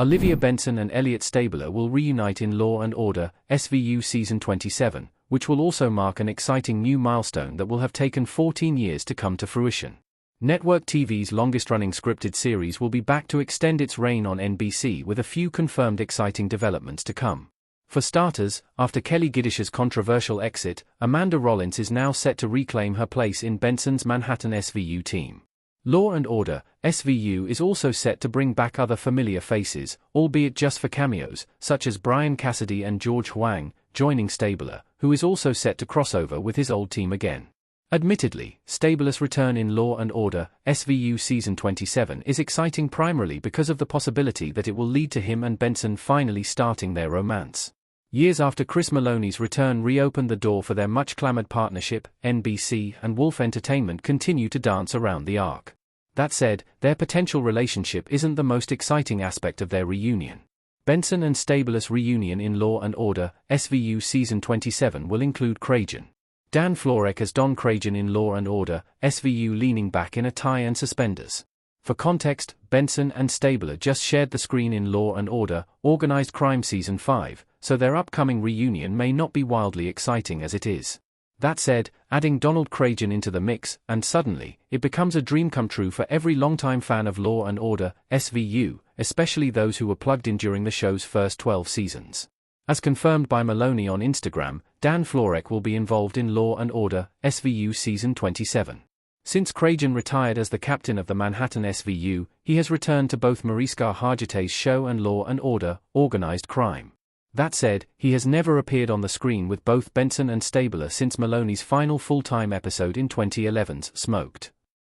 Olivia Benson and Elliot Stabler will reunite in Law & Order, SVU Season 27, which will also mark an exciting new milestone that will have taken 14 years to come to fruition. Network TV's longest-running scripted series will be back to extend its reign on NBC with a few confirmed exciting developments to come. For starters, after Kelly Giddish's controversial exit, Amanda Rollins is now set to reclaim her place in Benson's Manhattan SVU team. Law & Order, SVU is also set to bring back other familiar faces, albeit just for cameos, such as Brian Cassidy and George Huang, joining Stabler, who is also set to cross over with his old team again. Admittedly, Stabler's return in Law & Order, SVU Season 27 is exciting primarily because of the possibility that it will lead to him and Benson finally starting their romance. Years after Chris Maloney's return reopened the door for their much-clamored partnership, NBC and Wolf Entertainment continue to dance around the arc. That said, their potential relationship isn't the most exciting aspect of their reunion. Benson and Stabler's reunion in Law & Order, SVU Season 27 will include Kragen. Dan Florek as Don Kragen in Law & Order, SVU, leaning back in a tie and suspenders. For context, Benson and Stabler just shared the screen in Law & Order, Organized Crime Season 5, so their upcoming reunion may not be wildly exciting as it is. That said, adding Donald Kragen into the mix, and suddenly, it becomes a dream come true for every longtime fan of Law & Order, SVU, especially those who were plugged in during the show's first 12 seasons. As confirmed by Maloney on Instagram, Dan Florek will be involved in Law & Order, SVU Season 27. Since Kragen retired as the captain of the Manhattan SVU, he has returned to both Mariska Hargitay's show and Law & Order, Organized Crime. That said, he has never appeared on the screen with both Benson and Stabler since Maloney's final full-time episode in 2011's Smoked.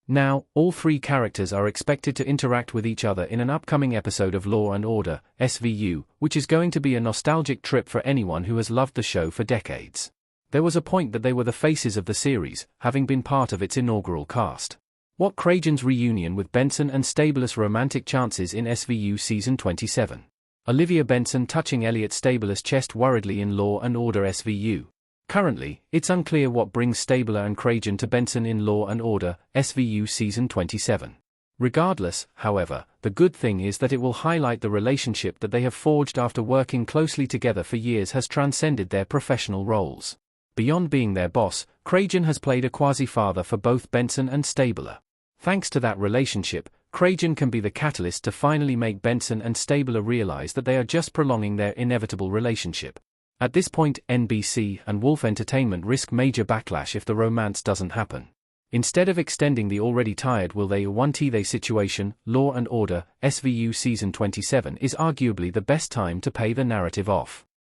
Now, all three characters are expected to interact with each other in an upcoming episode of Law & Order, SVU, which is going to be a nostalgic trip for anyone who has loved the show for decades. There was a point that they were the faces of the series, having been part of its inaugural cast. What Kragen's reunion with Benson and Stabler's romantic chances in SVU Season 27? Olivia Benson touching Elliot Stabler's chest worriedly in Law & Order SVU. Currently, it's unclear what brings Stabler and Kragen to Benson in Law & Order, SVU Season 27. Regardless, however, the good thing is that it will highlight the relationship that they have forged after working closely together for years has transcended their professional roles. Beyond being their boss, Kragen has played a quasi-father for both Benson and Stabler. Thanks to that relationship, Kragen can be the catalyst to finally make Benson and Stabler realize that they are just prolonging their inevitable relationship. At this point, NBC and Wolf Entertainment risk major backlash if the romance doesn't happen. Instead of extending the already tired will they want they situation, Law & Order, SVU Season 27 is arguably the best time to pay the narrative off.